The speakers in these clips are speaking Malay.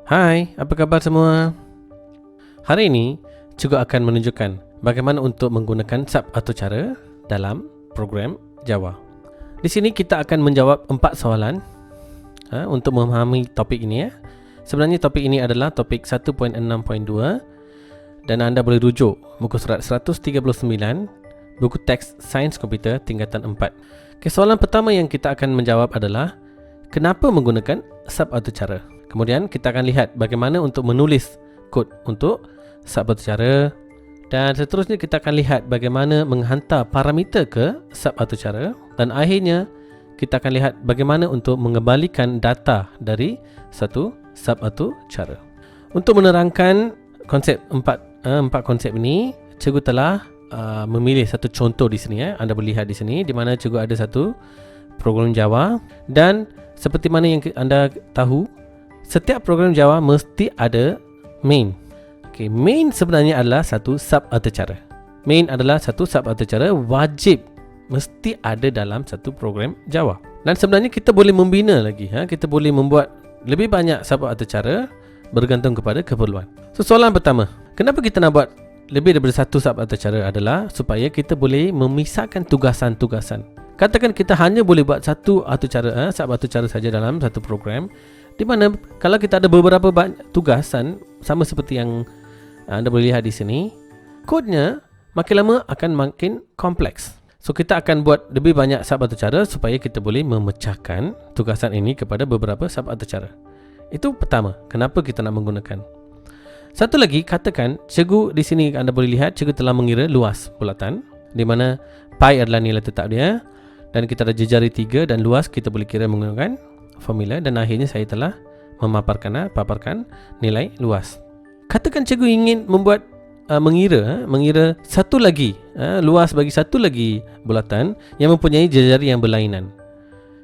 Hai, apa khabar semua? Hari ini, cikgu akan menunjukkan bagaimana untuk menggunakan sub atau cara dalam program Java. Di sini kita akan menjawab 4 soalan untuk memahami topik ini. Sebenarnya topik ini adalah topik 1.6.2 dan anda boleh rujuk muka surat 139, buku teks Sains Komputer tingkatan 4. Soalan pertama yang kita akan menjawab adalah kenapa menggunakan sub atau cara. Kemudian kita akan lihat bagaimana untuk menulis kod untuk sub atau cara, dan seterusnya kita akan lihat bagaimana menghantar parameter ke sub atau cara, dan akhirnya kita akan lihat bagaimana untuk mengembalikan data dari satu sub atau cara. Untuk menerangkan konsep empat konsep ini, cikgu telah memilih satu contoh di sini. Anda boleh lihat di sini di mana cikgu ada satu program Java, dan seperti mana yang anda tahu, setiap program Java mesti ada main. Main sebenarnya adalah satu sub atau cara. Main adalah satu sub atau cara wajib mesti ada dalam satu program Java. Dan sebenarnya kita boleh membina lagi. Kita boleh membuat lebih banyak sub atau cara bergantung kepada keperluan. So, soalan pertama, kenapa kita nak buat lebih daripada satu sub atau cara adalah supaya kita boleh memisahkan tugasan-tugasan. Katakan kita hanya boleh buat satu atau cara, sub atau cara saja dalam satu program, di mana kalau kita ada beberapa tugasan sama seperti yang anda boleh lihat di sini, kodnya makin lama akan makin kompleks. So kita akan buat lebih banyak sub atau cara supaya kita boleh memecahkan tugasan ini kepada beberapa sub atau cara. Itu pertama, kenapa kita nak menggunakan. Satu lagi, katakan cikgu di sini anda boleh lihat cikgu telah mengira luas bulatan, di mana pi adalah nilai tetap dia, dan kita ada jejari 3 dan luas kita boleh kira menggunakan formula, dan akhirnya saya telah paparkan nilai luas. Katakan cikgu ingin membuat mengira satu lagi luas bagi satu lagi bulatan yang mempunyai jejari yang berlainan.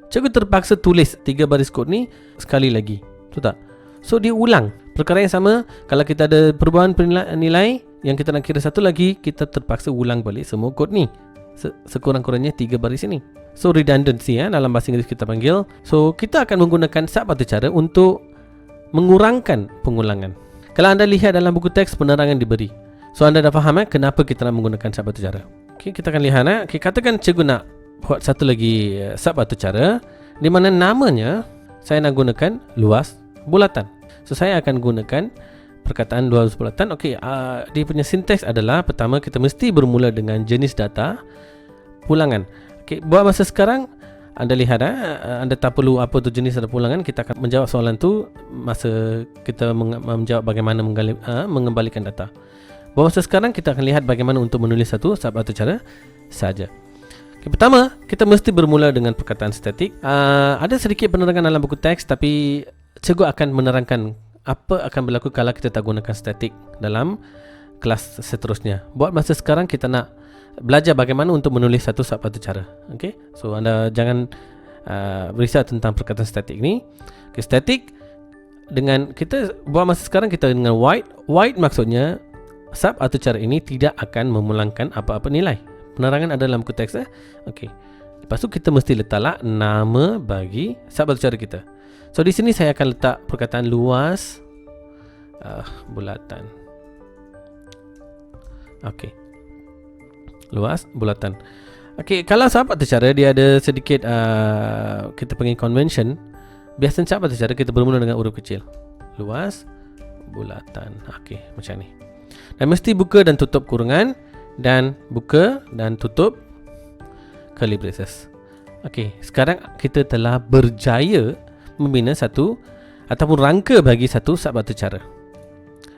Cikgu terpaksa tulis 3 baris kod ni sekali lagi. Betul tak? So dia ulang perkara yang sama. Kalau kita ada perubahan nilai yang kita nak kira satu lagi, kita terpaksa ulang balik semua kod ni sekurang-kurangnya 3 baris ini. So redundancy dalam bahasa Inggeris kita panggil. So kita akan menggunakan sub atau cara untuk mengurangkan pengulangan. Kalau anda lihat dalam buku teks, penerangan diberi. So anda dah faham kenapa kita nak menggunakan sub atau cara. Kita akan lihat katakan cikgu nak buat satu lagi sub atau cara, di mana namanya saya nak gunakan luas bulatan. So saya akan gunakan perkataan luas bulatan. Dia punya sinteks adalah, pertama kita mesti bermula dengan jenis data pulangan. Buat masa sekarang anda lihat anda tak perlu apa tu jenis data pulangan. Kita akan menjawab soalan tu masa kita menjawab bagaimana mengembalikan data. Buat masa sekarang kita akan lihat bagaimana untuk menulis satu sub atau cara saja. Pertama, kita mesti bermula dengan perkataan statik. Ada sedikit penerangan dalam buku teks, tapi cikgu akan menerangkan apa akan berlaku kalau kita tak gunakan statik dalam kelas seterusnya. Buat masa sekarang kita nak belajar bagaimana untuk menulis satu sub atau cara. So anda jangan berisau tentang perkataan statik ni. Statik dengan kita buat masa sekarang kita dengan white maksudnya sub atau cara ini tidak akan memulangkan apa-apa nilai. Penerangan ada dalam buku teks. Lepas tu kita mesti letaklah nama bagi sub atau cara kita. So di sini saya akan letak perkataan luas bulatan. Luas bulatan. Kalau sub atau cara dia ada sedikit kita panggil convention. Biasanya sub atau cara kita bermula dengan huruf kecil. Luas bulatan. Macam ni. Dan mesti buka dan tutup kurungan, dan buka dan tutup curly braces. Sekarang kita telah berjaya membina satu ataupun rangka bagi satu sub atau cara,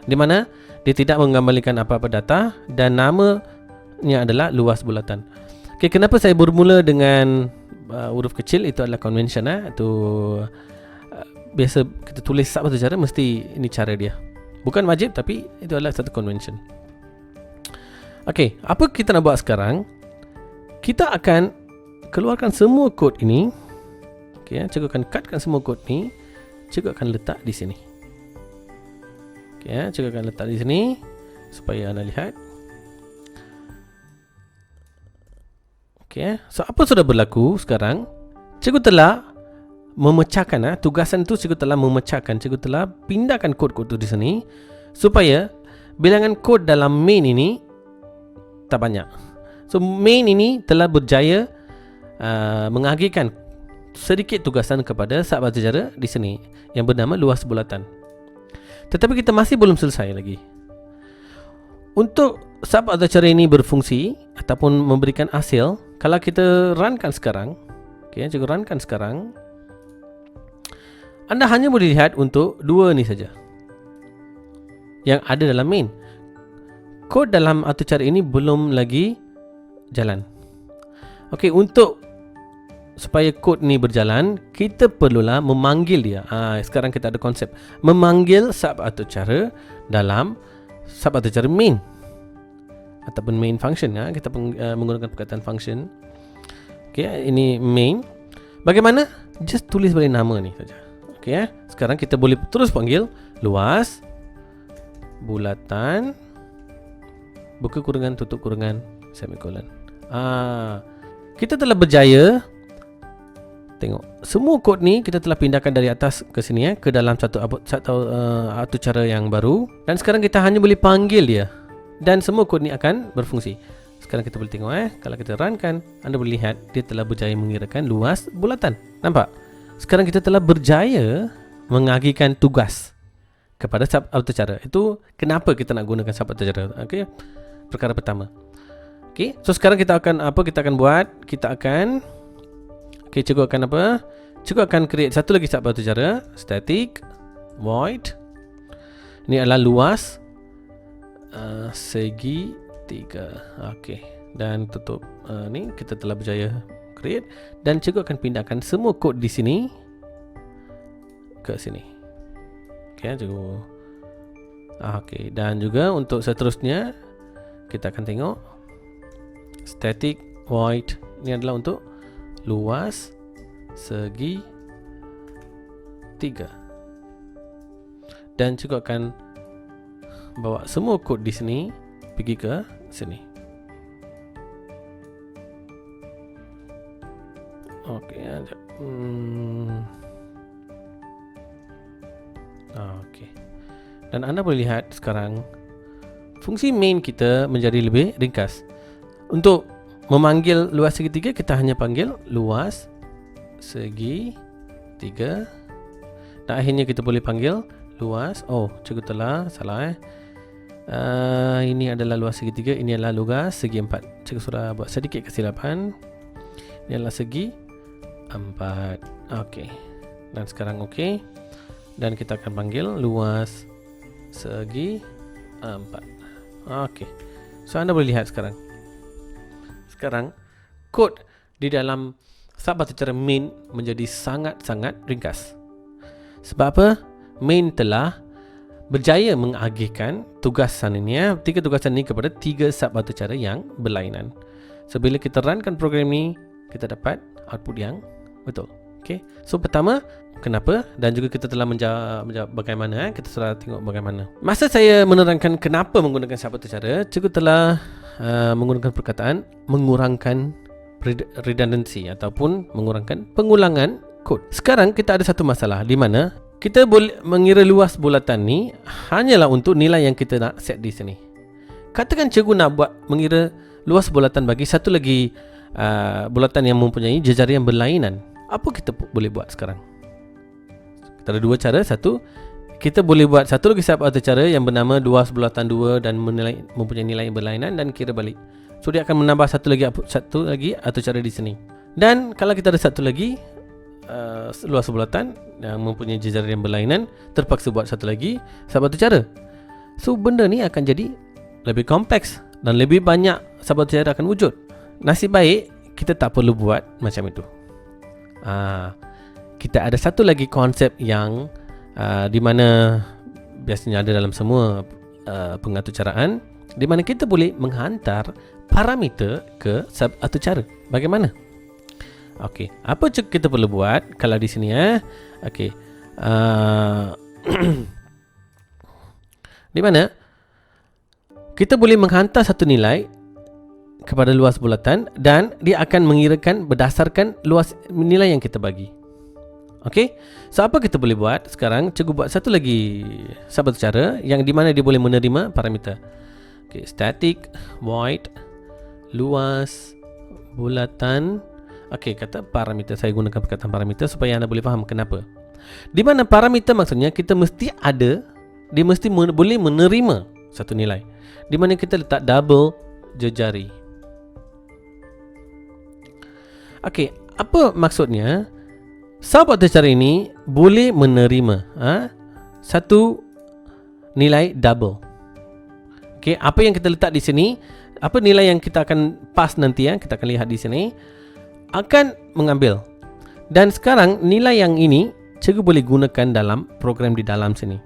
di mana dia tidak mengembalikan apa-apa data dan namanya adalah luas bulatan. Kenapa saya bermula dengan huruf kecil? Itu adalah convention. Biasa kita tulis sub atau cara mesti ini cara dia. Bukan wajib, tapi itu adalah satu convention. Apa kita nak buat sekarang? Kita akan keluarkan semua kod ini. Cikgu akan cutkan semua kod ni. Cikgu akan letak di sini. Cikgu akan letak di sini supaya anda lihat. So apa sudah berlaku sekarang? Cikgu telah memecahkan, tugasan tu cikgu telah memecahkan, cikgu telah pindahkan kod-kod tu di sini supaya bilangan kod dalam main ini tak banyak. So main ini telah berjaya mengagihkan sedikit tugasan kepada sahabat sejarah di sini yang bernama luas bulatan. Tetapi kita masih belum selesai lagi. Untuk sahabat atau cara ini berfungsi ataupun memberikan hasil, kalau kita runkan sekarang, cikgu runkan sekarang, anda hanya boleh lihat untuk dua ni saja yang ada dalam main. Kod dalam atau cara ini belum lagi jalan. Okey, untuk supaya kod ni berjalan, kita perlulah memanggil dia. Sekarang kita ada konsep memanggil sub atau cara dalam sub atau cara main ataupun main function. Kita menggunakan perkataan function. Okey, ini main. Bagaimana? Just tulis balik nama ni saja. Okey, sekarang kita boleh terus panggil luas bulatan buka kurungan tutup kurungan semikolon. Kita telah berjaya. Tengok, semua kod ni kita telah pindahkan dari atas ke sini ke dalam satu cara yang baru, dan sekarang kita hanya boleh panggil dia dan semua kod ni akan berfungsi. Sekarang kita boleh tengok kalau kita runkan, anda boleh lihat dia telah berjaya mengirakan luas bulatan. Nampak? Sekarang kita telah berjaya mengagihkan tugas kepada sub atau cara. Itu kenapa kita nak gunakan sub atau cara. Okey. Perkara pertama. Okey. So sekarang kita akan kita akan buat? Cikgu akan apa? Cikgu akan create satu lagi sub atau cara, static void. Ini adalah luas segi 3. Okey. Dan tutup. Ni kita telah berjaya create, dan cikgu akan pindahkan semua kod di sini ke sini. Okey, cikgu. Okey, dan juga untuk seterusnya kita akan tengok static void. Ini adalah untuk luas segi 3. Dan cikgu akan bawa semua kod di sini pergi ke sini. Okey, okey. Dan anda boleh lihat sekarang fungsi main kita menjadi lebih ringkas. Untuk memanggil luas segi 3, kita hanya panggil luas segi 3. Dan akhirnya kita boleh panggil luas. Cikgu telah salah. Ini adalah luas segi 3, ini adalah luas segi 4. Cikgu sudah buat sedikit kesilapan. Ini adalah segi 4. Okey. Dan sekarang okey. Dan kita akan panggil luas segi 4. Okey. So anda boleh lihat sekarang. Sekarang kod di dalam sub atau cara main menjadi sangat-sangat ringkas. Sebab apa? Main telah berjaya mengagihkan tugasan ini, 3 tugasan ini kepada 3 sub atau cara yang berlainan. So bila kita runkan program ni, kita dapat output yang betul. Okay. So pertama, kenapa, dan juga kita telah menjawab bagaimana. Kita sudah tengok bagaimana. Masa saya menerangkan kenapa menggunakan sub atau cara, cikgu telah menggunakan perkataan mengurangkan redundancy ataupun mengurangkan pengulangan kod. Sekarang kita ada satu masalah di mana kita boleh mengira luas bulatan ni hanyalah untuk nilai yang kita nak set di sini. Katakan cikgu nak buat mengira luas bulatan bagi satu lagi bulatan yang mempunyai jejari yang berlainan. Apa kita boleh buat sekarang? Kita ada dua cara. Satu, kita boleh buat satu lagi sub atau cara yang bernama luas bulatan 2 dan mempunyai nilai yang berlainan dan kira balik. So dia akan menambah satu lagi atau cara di sini. Dan kalau kita ada satu lagi luas bulatan yang mempunyai jejari yang berlainan, terpaksa buat satu lagi sub atau cara. So benda ni akan jadi lebih kompleks dan lebih banyak sub atau cara akan wujud. Nasib baik kita tak perlu buat macam itu. Kita ada satu lagi konsep yang di mana biasanya ada dalam semua pengatur caraan, di mana kita boleh menghantar parameter ke sub atau cara. Bagaimana? Okey, apa kita perlu buat kalau di sini Okey. Di mana kita boleh menghantar satu nilai kepada luas bulatan dan dia akan mengirakan berdasarkan luas nilai yang kita bagi. Okey. So apa kita boleh buat? Sekarang cikgu buat satu lagi satu cara yang di mana dia boleh menerima parameter. Okey, static void luas bulatan. Okey, kata parameter. Saya gunakan perkataan parameter supaya anda boleh faham kenapa. Di mana parameter maksudnya kita mesti ada, dia mesti boleh menerima satu nilai. Di mana kita letak double jejari. Okey, apa maksudnya? Sub atau cara ini boleh menerima satu nilai double. Okey, apa yang kita letak di sini, apa nilai yang kita akan pass nanti kita akan lihat di sini akan mengambil. Dan sekarang nilai yang ini cikgu boleh gunakan dalam program di dalam sini.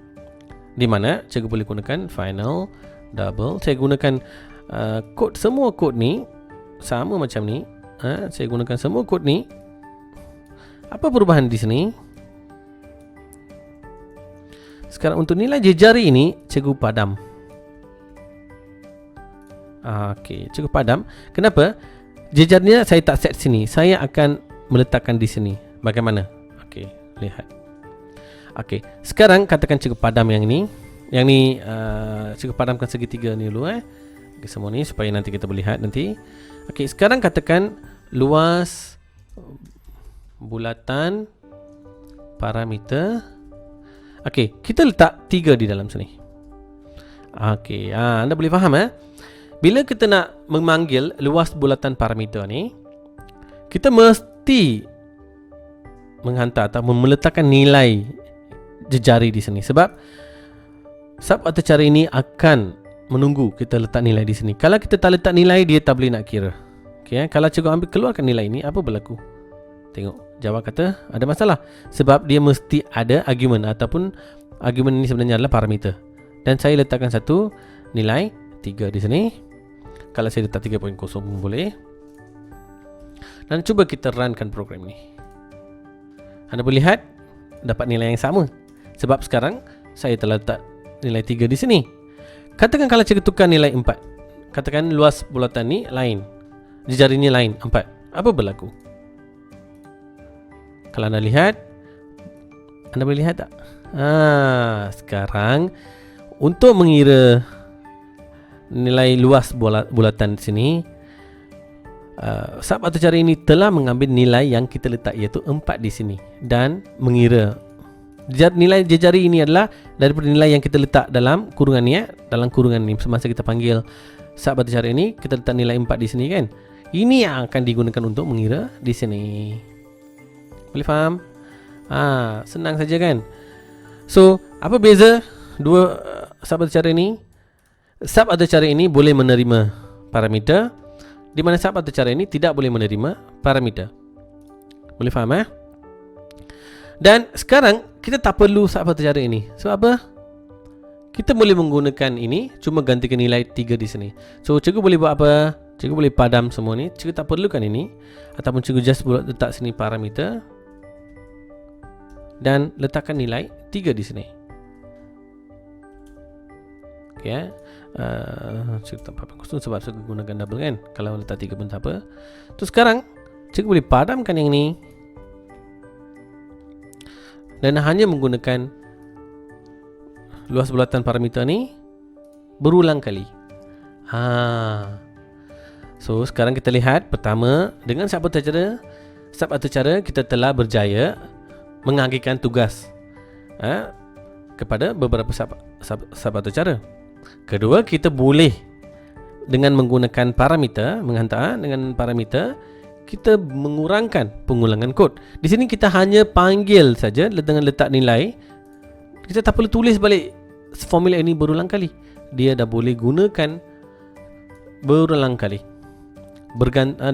Di mana cikgu boleh gunakan final double. Saya gunakan kod, semua kod ni sama macam ni. Saya gunakan semua kod ni. Apa perubahan di sini? Sekarang untuk nilai jejari ini cikgu padam. Okey, cikgu padam. Kenapa? Jejarnya saya tak set sini. Saya akan meletakkan di sini. Bagaimana? Okey, lihat. Okey, sekarang katakan cikgu padam yang ini. Yang ni cikgu padamkan segitiga ni dulu Okay, semua ni supaya nanti kita boleh lihat nanti. Okey, sekarang katakan luas bulatan parameter. Okey, kita letak 3 di dalam sini. Okey, anda boleh faham bila kita nak memanggil luas bulatan parameter ni, kita mesti menghantar atau meletakkan nilai jejari di sini. Sebab sub atau cara ini akan menunggu kita letak nilai di sini. Kalau kita tak letak nilai, dia tak boleh nak kira. Okey, kalau cikgu ambil keluarkan nilai ini, apa berlaku? Tengok, Jawab kata ada masalah sebab dia mesti ada argument ataupun argument ini sebenarnya adalah parameter. Dan saya letakkan satu nilai 3 di sini. Kalau saya letak 3.0 pun boleh. Dan cuba kita runkan program ni. Anda boleh lihat dapat nilai yang sama. Sebab sekarang saya telah letak nilai 3 di sini. Katakan kalau saya tukar nilai 4. Katakan luas bulatan ni lain, jejarinya lain 4. Apa berlaku? Kalau anda lihat, anda boleh lihat tak? Sekarang untuk mengira nilai luas bulatan di sini, sub atau cara ini telah mengambil nilai yang kita letak iaitu 4 di sini dan mengira nilai jejari ini adalah daripada nilai yang kita letak dalam kurungan ni dalam kurungan ni semasa kita panggil sub atau cara ini, kita letak nilai 4 di sini kan. Ini yang akan digunakan untuk mengira di sini. Boleh faham? Senang saja kan? So, apa beza dua sub atau cara ini? Sub atau cara ini boleh menerima parameter, di mana sub atau cara ini tidak boleh menerima parameter. Boleh faham Dan sekarang kita tak perlu sub atau cara ini. Sebab apa? Kita boleh menggunakan ini, cuma gantikan nilai 3 di sini. So, cikgu boleh buat apa? Cikgu boleh padam semua ni. Cikgu tak perlukan ini. Ataupun cikgu just letak sini parameter dan letakkan nilai 3 di sini. Okay, cikgu tak apa kosong sebab cikgu gunakan double kan. Kalau letak 3 pun tak apa. Terus sekarang cikgu boleh padamkan yang ni dan hanya menggunakan luas bulatan parameter ni berulang kali. So sekarang kita lihat pertama, dengan sub atau cara kita telah berjaya mengagikan tugas kepada beberapa sub atau cara. Kedua, kita boleh dengan menggunakan parameter, menghantar dengan parameter, kita mengurangkan pengulangan kod. Di sini kita hanya panggil saja dengan letak nilai. Kita tak perlu tulis balik formula ini berulang kali. Dia dah boleh gunakan berulang kali.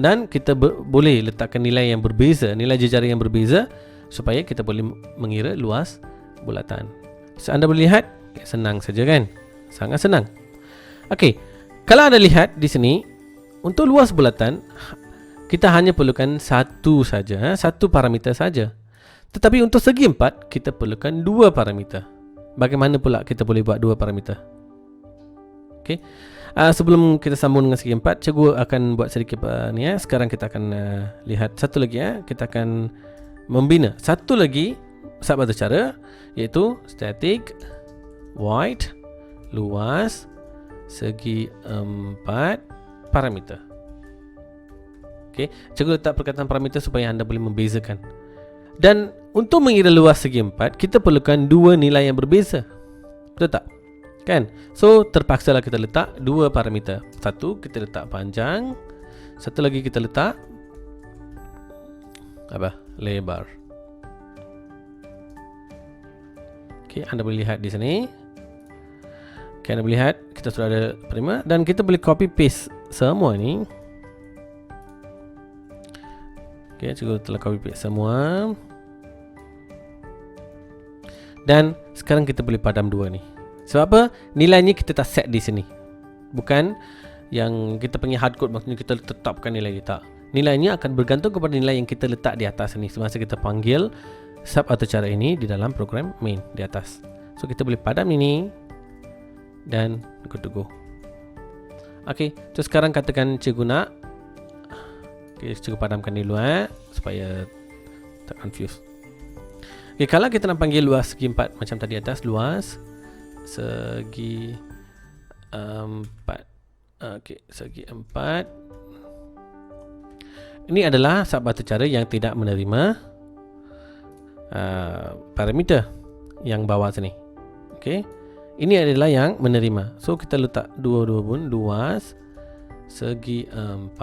Dan kita boleh letakkan nilai yang berbeza, nilai jejari yang berbeza supaya kita boleh mengira luas bulatan. So, anda boleh lihat, senang saja kan? Sangat senang. Okey, kalau anda lihat di sini, untuk luas bulatan kita hanya perlukan satu saja, satu parameter saja. Tetapi untuk segi 4 kita perlukan 2 parameter. Bagaimana pula kita boleh buat 2 parameter? Okey. Sebelum kita sambung dengan segi 4, cikgu akan buat sedikit ni Sekarang kita akan lihat satu lagi Kita akan membina satu lagi sub atau cara, iaitu static void luas segi 4 parameter. Okey, cikgu letak perkataan parameter supaya anda boleh membezakan. Dan untuk mengira luas segi 4, kita perlukan dua nilai yang berbeza. Betul tak? Kan? So terpaksalah kita letak dua parameter. Satu kita letak panjang, satu lagi kita letak lebar. Okey, anda boleh lihat di sini. Okey, anda boleh lihat kita sudah ada parameter dan kita boleh copy paste semua ni. Okey, cikgu telah copy paste semua. Dan sekarang kita boleh padam dua ni. Sebab apa? Nilainya kita tak set di sini. Bukan yang kita panggil hardcode, maksudnya kita tetapkan nilai dia. Tak. Nilainya akan bergantung kepada nilai yang kita letak di atas ni semasa kita panggil sub atau cara ini di dalam program main di atas. So kita boleh padam ini dan good to go. Okey, so sekarang katakan cikgu nak cikgu padamkan dulu supaya tak confuse. Okay, kalau kita nak panggil luas segi 4 macam tadi atas, luas segi 4. Okey, segi 4. Ini adalah sub atau cara yang tidak menerima parameter yang bawah sini. Okey. Ini adalah yang menerima. So kita letak dua-dua pun, luas segi 4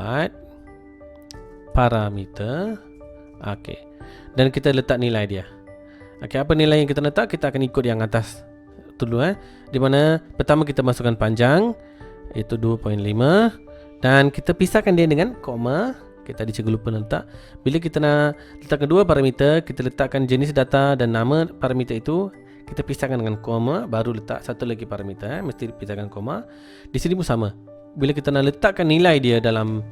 parameter. Okey. Dan kita letak nilai dia. Okey, apa nilai yang kita letak? Kita akan ikut yang atas dulu di mana pertama kita masukkan panjang iaitu 2.5 dan kita pisahkan dia dengan koma. Kita tadi cikgu lupa letak. Bila kita nak letakkan dua parameter, kita letakkan jenis data dan nama parameter itu, kita pisahkan dengan koma, baru letak satu lagi parameter mesti dipisahkan koma. Di sini pun sama. Bila kita nak letakkan nilai dia dalam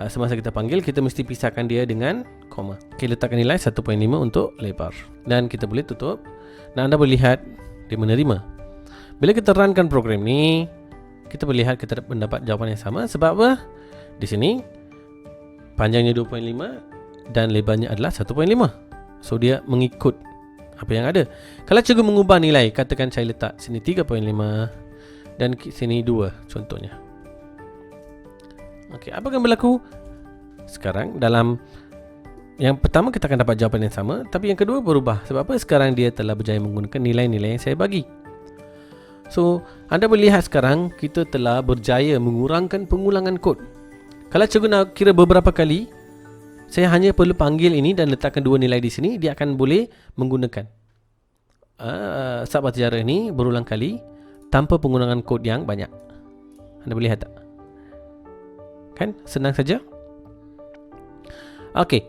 semasa kita panggil, kita mesti pisahkan dia dengan koma. Kita letakkan nilai 1.5 untuk lebar dan kita boleh tutup dan anda boleh lihat dia menerima. Bila kita runkan program ni, kita boleh lihat kita mendapat jawapan yang sama. Sebab apa? Di sini panjangnya 2.5 dan lebarnya adalah 1.5. So dia mengikut apa yang ada. Kalau cikgu mengubah nilai, katakan saya letak sini 3.5 dan sini 2 contohnya. Okey, apa akan berlaku? Sekarang dalam yang pertama kita akan dapat jawapan yang sama, tapi yang kedua berubah. Sebab apa? Sekarang dia telah berjaya menggunakan nilai-nilai yang saya bagi. So, anda boleh lihat sekarang kita telah berjaya mengurangkan pengulangan kod. Kalau cikgu nak kira beberapa kali, saya hanya perlu panggil ini dan letakkan dua nilai di sini, dia akan boleh menggunakan sub atau cara ini berulang kali tanpa pengulangan kod yang banyak. Anda boleh lihat tak? Kan? Senang saja. Okey.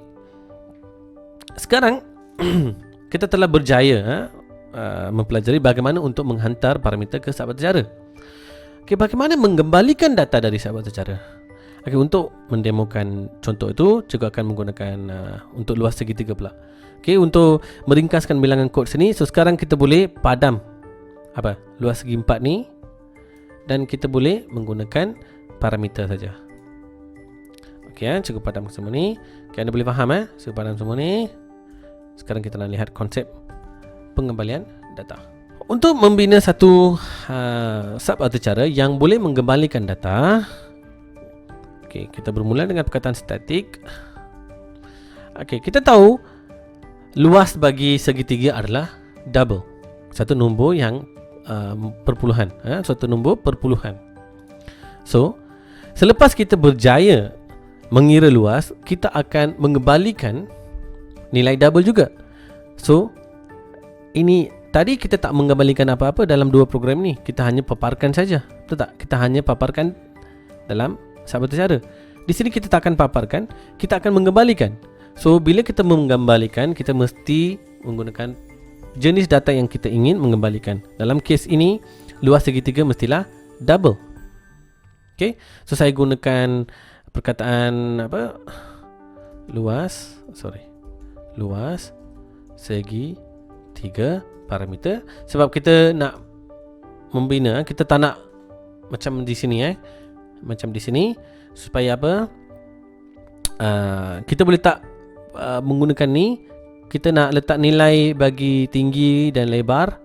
Sekarang kita telah berjaya mempelajari bagaimana untuk menghantar parameter ke sub atau cara. Okey, bagaimana mengembalikan data dari sub atau cara? Okey, untuk mendemokan contoh itu, cikgu akan menggunakan untuk luas segitiga pula. Okey, untuk meringkaskan bilangan kod sini, so sekarang kita boleh padam luas segi 4 ni dan kita boleh menggunakan parameter saja. Okey, cikgu padam semua ni. Okey, anda boleh faham cikgu padam semua ni. Sekarang kita nak lihat konsep pengembalian data. Untuk membina satu sub atau cara yang boleh mengembalikan data, okey, kita bermula dengan perkataan static. Okey, kita tahu luas bagi segitiga adalah double. Satu nombor yang perpuluhan, satu nombor perpuluhan. So, selepas kita berjaya mengira luas, kita akan mengembalikan nilai double juga. So, ini tadi kita tak mengembalikan apa-apa dalam dua program ni. Kita hanya paparkan saja. Betul tak? Kita hanya paparkan dalam sub atau cara. Di sini kita tak akan paparkan, kita akan mengembalikan. So, bila kita mengembalikan, kita mesti menggunakan jenis data yang kita ingin mengembalikan. Dalam kes ini, luas segitiga mestilah double. Okay? So, saya gunakan perkataan luas segi 3 parameter sebab kita nak membina, kita tak nak macam di sini macam di sini supaya apa kita boleh tak menggunakan ni kita nak letak nilai bagi tinggi dan lebar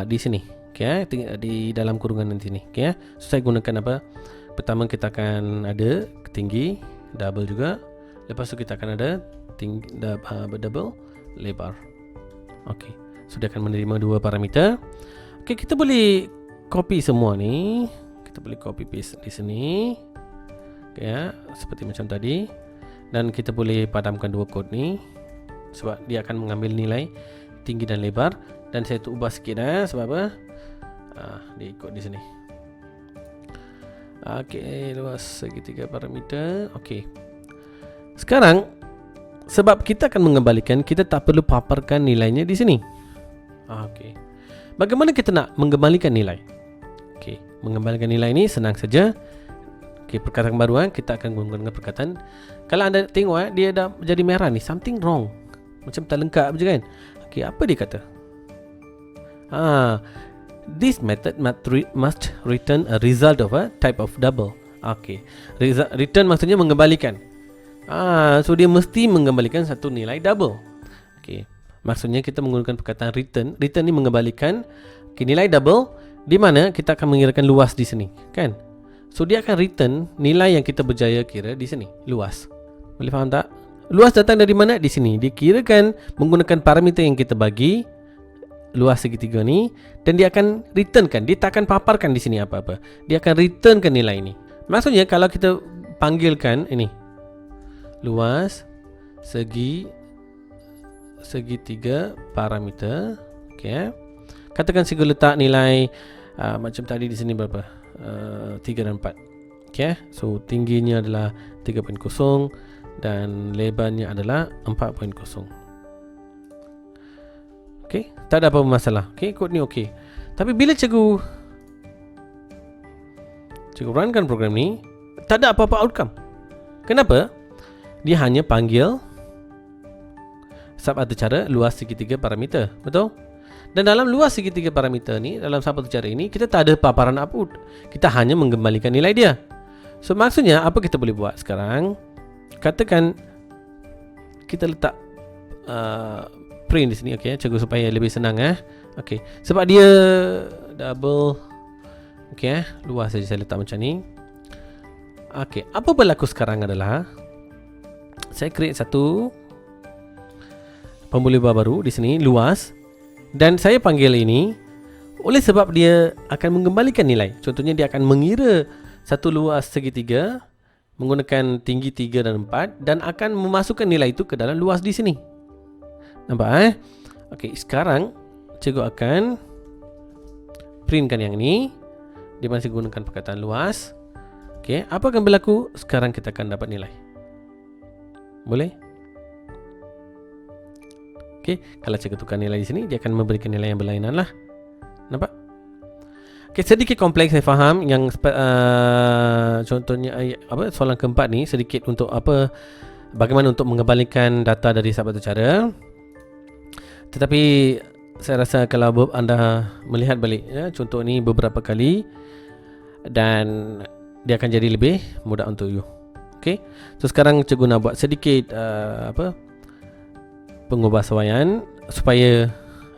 di sini, okay, di dalam kurungan di sini, okay. So saya gunakan apa? Pertama kita akan ada tinggi double juga, lepas tu kita akan ada tinggi double lebar. Okay, so dia akan menerima dua parameter. Okay, kita boleh copy semua ni, kita boleh copy paste di sini, okay, seperti macam tadi, dan kita boleh padamkan dua kod ni sebab dia akan mengambil nilai tinggi dan lebar. Dan saya tu ubah sikit sebab apa? Dia ikut di sini. Okey, luas segitiga parameter. Okey. Sekarang sebab kita akan mengembalikan, kita tak perlu paparkan nilainya di sini. Okey. Bagaimana kita nak mengembalikan nilai? Okey, mengembalikan nilai ini senang saja. Okey, perkataan baru kita akan menggunakan perkataan. Kalau anda tengok dia dah jadi merah ni, something wrong. Macam tak lengkap je kan? Okey, apa dia kata? This method must return a result of a type of double. Okay, return maksudnya mengembalikan. So dia mesti mengembalikan satu nilai double. Okay, maksudnya kita menggunakan perkataan return. Return ni mengembalikan nilai double, di mana kita akan mengirakan luas di sini, kan? So dia akan return nilai yang kita berjaya kira di sini, luas. Boleh faham tak? Luas datang dari mana? Di sini. Dikirakan menggunakan parameter yang kita bagi, luas segitiga ni, dan dia akan returnkan. Dia tak akan paparkan di sini apa-apa. Dia akan returnkan nilai ini. Maksudnya kalau kita panggilkan ini luas segitiga parameter, okey. Katakan saya letak nilai macam tadi di sini berapa? 3 dan 4. Okey. So tingginya adalah 3.0 dan lebarnya adalah 4.0. Okay, tak ada apa-apa masalah. Okay, kod ni okay. Tapi bila cikgu runkan program ni, tak ada apa-apa outcome. Kenapa? Dia hanya panggil sub atau cara luas segitiga parameter. Betul? Dan dalam luas segitiga parameter ni, dalam sub atau cara ini, kita tak ada paparan output. Kita hanya mengembalikan nilai dia. So maksudnya apa kita boleh buat sekarang? Katakan kita letak print di sini, okey, cikgu supaya lebih senang okey, sebab dia double, okey, luas saja saya letak macam ni. Okey, apa berlaku sekarang adalah saya create satu pembuluh baru di sini, luas, dan saya panggil ini oleh sebab dia akan mengembalikan nilai. Contohnya dia akan mengira satu luas segitiga menggunakan tinggi 3 dan 4 dan akan memasukkan nilai itu ke dalam luas di sini. Nampak Okey, sekarang cikgu akan printkan yang ini di mana saya gunakan perkataan luas. Okey, apa akan berlaku? Sekarang kita akan dapat nilai. Boleh? Okey, kalau cikgu tukar nilai di sini, dia akan memberikan nilai yang berlainan lah. Nampak? Okey, sedikit kompleks saya faham. Yang contohnya soalan keempat ni sedikit untuk bagaimana untuk mengembalikan data dari sub atau cara. Tetapi saya rasa kalau anda melihat balik contoh ni beberapa kali, dan dia akan jadi lebih mudah untuk you. Okay, so sekarang cikgu nak buat sedikit pengubahsuaian supaya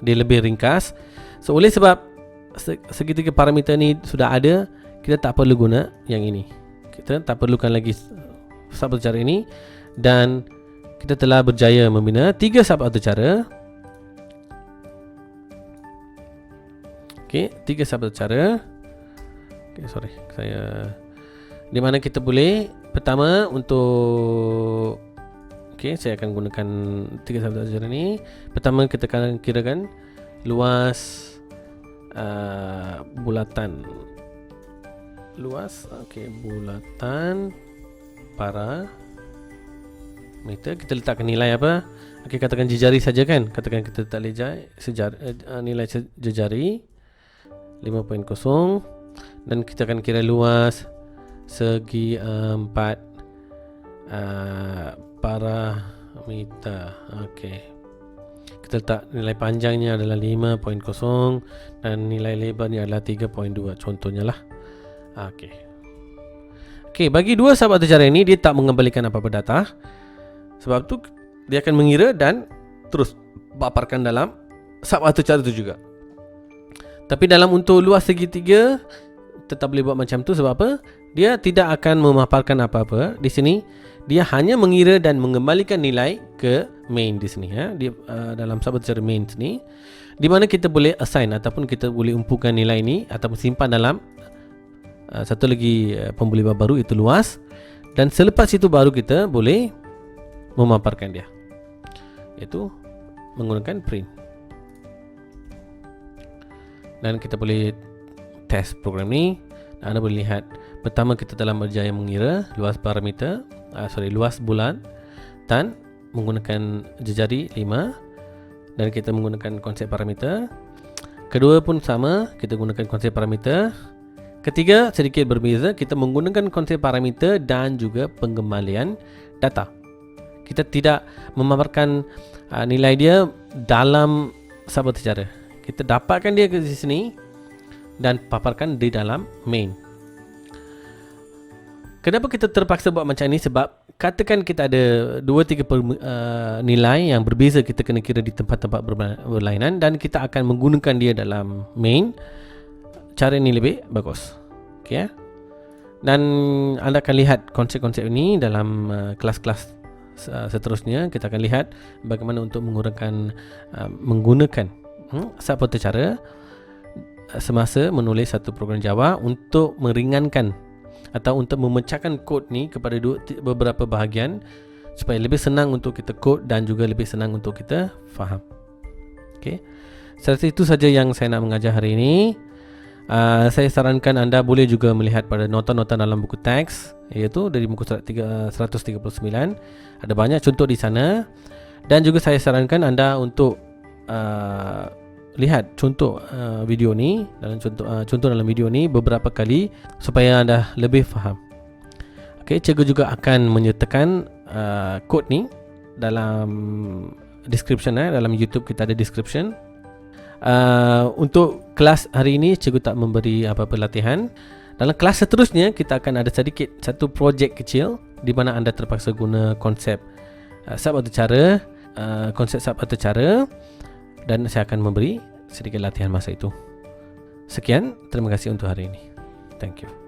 dia lebih ringkas. So oleh sebab segitiga parameter ni sudah ada, kita tak perlu guna yang ini. Kita tak perlukan lagi sub atau cara ini, dan kita telah berjaya membina 3 sub atau cara. Okey, 3 sub atau cara. Okey, sorry, di mana kita boleh pertama untuk saya akan gunakan 3 sub atau cara ni. Pertama kita akan kirakan luas bulatan. Bulatan parameter. Kita letakkan nilai apa? Okey, katakan jejari saja kan. Katakan kita letak nilai jejari 5.0, dan kita akan kira luas segi 4 parameter. Okey, kita letak nilai panjangnya adalah 5.0 dan nilai lebarnya adalah 3.2 contohnya lah. Okey, bagi 2 sub atau cara ini dia tak mengembalikan apa-apa data. Sebab tu dia akan mengira dan terus paparkan dalam sub atau cara itu juga. Tapi dalam untuk luas segitiga tetap boleh buat macam tu. Sebab apa? Dia tidak akan memaparkan apa-apa di sini. Dia hanya mengira dan mengembalikan nilai ke main di sini, Dia dalam sub atau cara main sini, di mana kita boleh assign ataupun kita boleh umpukan nilai ini ataupun simpan dalam satu lagi pembelian baru, itu luas. Dan selepas itu baru kita boleh memaparkan dia, iaitu menggunakan print. Dan kita boleh test program ni. Anda boleh lihat, pertama kita dalam berjaya mengira luas parameter, luas bulan dan menggunakan jejari 5, dan kita menggunakan konsep parameter. Kedua pun sama, kita gunakan konsep parameter. Ketiga sedikit berbeza, kita menggunakan konsep parameter dan juga pengembalian data. Kita tidak memaparkan nilai dia dalam sub atau cara. Kita dapatkan dia ke sini dan paparkan di dalam main. Kenapa kita terpaksa buat macam ni? Sebab katakan kita ada 2-3 nilai yang berbeza, kita kena kira di tempat-tempat berlainan dan kita akan menggunakan dia dalam main. Cara ini lebih bagus. Okay, dan anda akan lihat konsep-konsep ini dalam kelas-kelas seterusnya. Kita akan lihat bagaimana untuk menggunakan sub atau cara semasa menulis satu program Java untuk meringankan atau untuk memecahkan kod ni kepada beberapa bahagian supaya lebih senang untuk kita kod dan juga lebih senang untuk kita faham. Okey. Seperti itu saja yang saya nak mengajar hari ini. Saya sarankan anda boleh juga melihat pada nota-nota dalam buku teks, iaitu dari muka surat 139. Ada banyak contoh di sana. Dan juga saya sarankan anda untuk lihat contoh video ni, dalam contoh dalam video ni beberapa kali supaya anda lebih faham. Okey, cikgu juga akan menyertakan kod ni dalam description, dalam YouTube kita ada description. Untuk kelas hari ini cikgu tak memberi apa-apa latihan. Dalam kelas seterusnya kita akan ada sedikit satu projek kecil di mana anda terpaksa guna konsep sub atau cara, dan saya akan memberi sedikit latihan masa itu. Sekian, terima kasih untuk hari ini. Thank you.